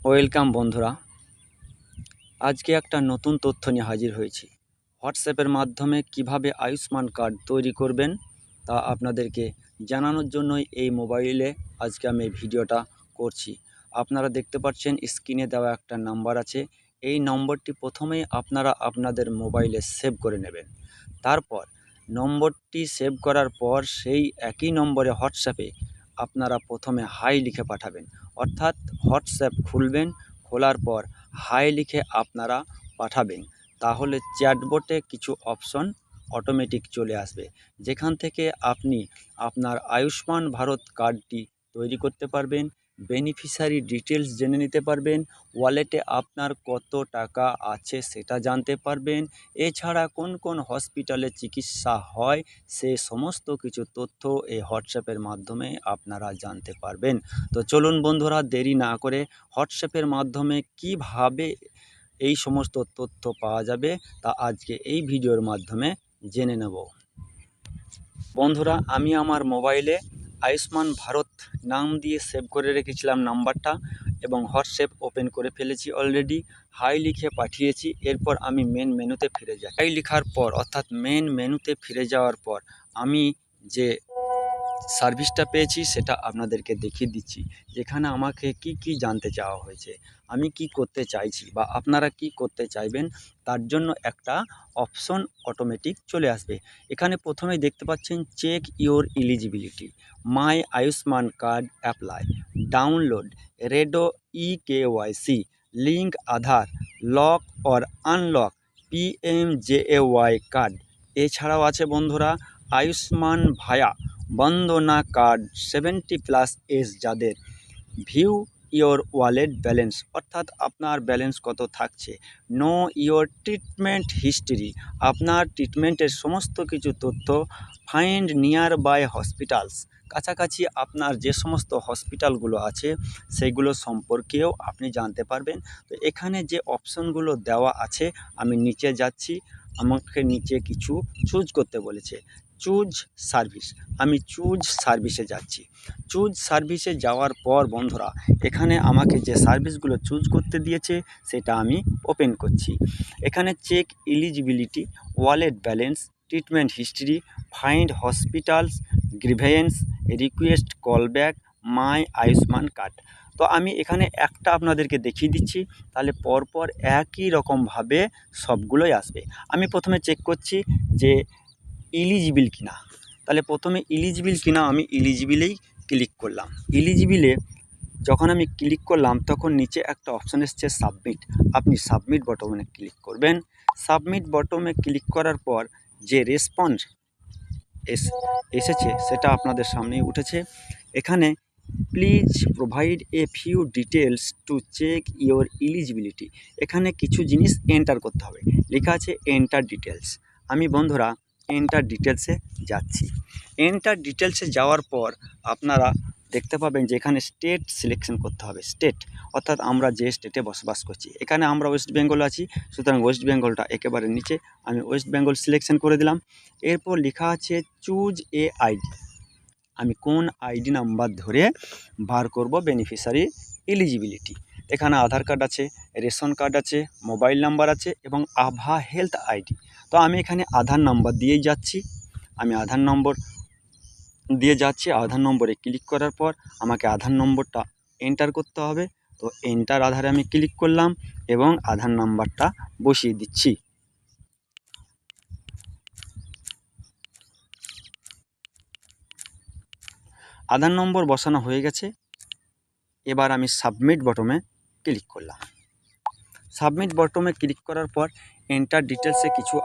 Welcome বন্ধুরা, আজকে একটা নতুন তথ্য নিয়ে হাজির হয়েছি। হোয়াটসঅ্যাপের মাধ্যমে কিভাবে আয়ুষ্মান কার্ড তৈরি করবেন তা আপনাদেরকে জানানোর জন্যই এই মোবাইলে আজকে আমি এই ভিডিওটা করছি। আপনারা দেখতে পাচ্ছেন স্ক্রিনে দেওয়া একটা নাম্বার আছে। এই নম্বরটি প্রথমেই আপনারা আপনাদের মোবাইলে সেভ করে নেবেন। তারপর নম্বরটি সেভ করার পর সেই একই নম্বরে হোয়াটসঅ্যাপে আপনারা প্রথমে হাই লিখে পাঠাবেন। অর্থাৎ হোয়াটসঅ্যাপ খুলবেন, খোলার পর হাই লিখে আপনারা পাঠাবেন। তাহলে চ্যাটবটে কিছু অপশন অটোমেটিক চলে আসবে, যেখান থেকে আপনি আপনার আয়ুষ্মান ভারত কার্ডটি তৈরি করতে পারবেন, বেনিফিশিয়ারি ডিটেলস জেনে নিতে পারবেন, ওয়ালেটে আপনার কত টাকা আছে সেটা জানতে পারবেন। এছাড়া কোন কোন হসপিটালে চিকিৎসা হয় সে সমস্ত কিছু তথ্য এই হোয়াটসঅ্যাপের মাধ্যমে আপনারা জানতে পারবেন। তো চলুন বন্ধুরা, দেরি না করে হোয়াটসঅ্যাপের মাধ্যমে কিভাবে এই সমস্ত তথ্য পাওয়া যাবে তা আজকে এই ভিডিওর মাধ্যমে জেনে নেব। বন্ধুরা, আমি আমার মোবাইলে আয়ুষ্মান ভারত নাম দিয়ে সেভ করে রেখেছিলাম নাম্বারটা, এবং হোয়াটসঅ্যাপ ওপেন করে ফেলেছি অলরেডি। হাই লিখে পাঠিয়েছি। এরপর আমি মেন মেনুতে ফিরে যাই। হাই লেখার পর অর্থাৎ মেন মেনুতে ফিরে যাওয়ার পর আমি যে সার্ভিসটা পেয়েছি সেটা আপনাদেরকে দেখিয়ে দিচ্ছি, যেখানে আমাকে কি কি জানতে চাওয়া হয়েছে, আমি কি করতে চাইছি বা আপনারা কি করতে চাইবেন তার জন্য একটা অপশন অটোমেটিক চলে আসবে। এখানে প্রথমেই দেখতে পাচ্ছেন check your eligibility, my Ayushman card apply, download, redo eKYC, link Aadhaar, lock or unlock PMJAY card. এছাড়াও আছে বন্ধুরা আয়ুষ্মান ভায়া বন্দনা কার্ড 70+ এজ যাদের, ভিউ ইওর ওয়ালেট ব্যালেন্স, অর্থাৎ আপনার ব্যালেন্স কত থাকছে, নো ইওর ট্রিটমেন্ট হিস্ট্রি, আপনার ট্রিটমেন্টের সমস্ত কিছু তথ্য, ফাইন্ড নিয়ার বাই হসপিটালস, কাছাকাছি আপনার যে সমস্ত হসপিটালগুলো আছে সেইগুলো সম্পর্কেও আপনি জানতে পারবেন। তো এখানে যে অপশনগুলো দেওয়া আছে আমি নিচে যাচ্ছি, আমাকে নিচে কিছু চুজ করতে বলেছে। চুজ সার্ভিস, আমি চুজ সার্ভিসে যাচ্ছি। চুজ সার্ভিসে যাওয়ার পর বন্ধুরা এখানে আমাকে যে সার্ভিসগুলো চুজ করতে দিয়েছে সেটা আমি ওপেন করছি। এখানে check eligibility, wallet balance, treatment history, find hospitals, grievance, request callback, my Ayushman card. তো আমি এখানে একটা আপনাদেরকে দেখিয়ে দিচ্ছি, তাহলে পরপর একই রকমভাবে সবগুলোই আসবে। আমি প্রথমে চেক করছি যে এলিজিবল কিনা। তাহলে প্রথমে এলিজিবল কিনা আমি এলিজিবলেই ক্লিক করলাম। এলিজিবলে যখন আমি ক্লিক করলাম তখন নিচে একটা অপশান এসছে সাবমিট। আপনি সাবমিট বটনে ক্লিক করবেন। সাবমিট বটনে ক্লিক করার পর যে রেসপন্স এসেছে সেটা আপনাদের সামনেই উঠেছে। এখানে please provide a few details to check your eligibility, এখানে কিছু জিনিস এন্টার করতে হবে। লেখা আছে এন্টার ডিটেলস। আমি বন্ধুরা এন্টার ডিটেলসে যাচ্ছি। এন্টার ডিটেলসে যাওয়ার পর আপনারা দেখতে পাবেন যে এখানে স্টেট সিলেকশন করতে হবে। স্টেট অর্থাৎ আমরা যে স্টেটে বসবাস করছি। এখানে আমরা ওয়েস্ট বেঙ্গল আছি, সুতরাং ওয়েস্ট বেঙ্গলটা একেবারে নিচে, আমি ওয়েস্ট বেঙ্গল সিলেকশন করে দিলাম। এরপর লেখা আছে চুজ এ আইডি, আমি কোন আইডি নাম্বার ধরে বার করব বেনিফিশিয়ারি এলিজিবিলিটি। এখানে আধার কার্ড আছে, রেশন কার্ড আছে, মোবাইল নাম্বার আছে এবং আভা হেলথ আইডি। তো আমি এখানে আধার নাম্বার দিয়েই যাচ্ছি। আমি আধার নম্বর দিয়ে যাচ্ছি। আধার নম্বরে ক্লিক করার পর আমাকে আধার নম্বরটা এন্টার করতে হবে। তো এন্টার আধারে আমি ক্লিক করলাম এবং আধার নাম্বারটা বসিয়ে দিচ্ছি। আধার নম্বর বসানো হয়ে গেছে। এবার আমি সাবমিট বটনে ক্লিক করলাম। সাবমিট বটনে ক্লিক করার পর এন্টার ডিটেলসে কিছু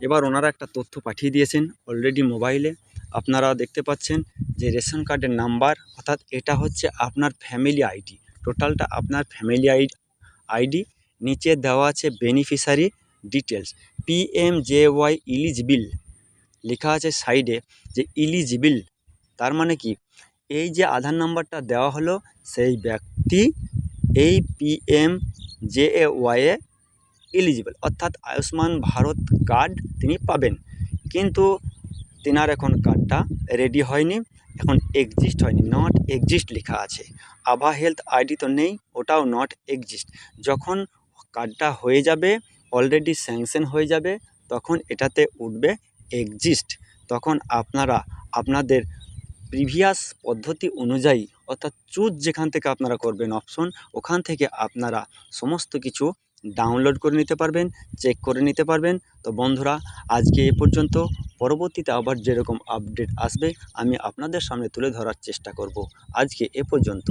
এবার ওনারা একটা তথ্য পাঠিয়ে দিয়েছেন অলরেডি মোবাইলে। আপনারা দেখতে পাচ্ছেন যে রেশন কার্ডের নাম্বার, অর্থাৎ এটা হচ্ছে আপনার ফ্যামিলি আইডি, টোটালটা আপনার ফ্যামিলি আইডি। নিচে দেওয়া আছে বেনিফিশিয়ারি ডিটেলস, পিএমজেওয়াই এলিজিবল লেখা আছে সাইডে, যে এলিজিবল তার মানে কি, এই যে আধার নাম্বারটা দেওয়া হলো সেই ব্যক্তি এই পিএমজেএওয়াই এলিজিবল, অর্থাৎ আয়ুষ্মান ভারত কার্ড তিনি পাবেন। কিন্তু তেনার এখন কার্ডটা রেডি হয়নি, এখন এক্সিস্ট হয়নি, নট এক্সিস্ট লেখা আছে। আভা হেলথ আইডি তো নেই, ওটাও নট এক্সিস্ট। যখন কার্ডটা হয়ে যাবে, অলরেডি স্যাংশন হয়ে যাবে, তখন এটাতে উঠবে এক্সিস্ট। তখন আপনারা আপনাদের প্রিভিয়াস পদ্ধতি অনুযায়ী, অর্থাৎ চুজ যেখান থেকে আপনারা করবেন অপশন, ওখান থেকে আপনারা সমস্ত কিছু ডাউনলোড করে নিতে পারবেন, চেক করে নিতে পারবেন। তো বন্ধুরা, আজকে এ পর্যন্ত। পরবর্তীতে আবার যেরকম আপডেট আসবে আমি আপনাদের সামনে তুলে ধরার চেষ্টা করব। আজকে এ পর্যন্ত।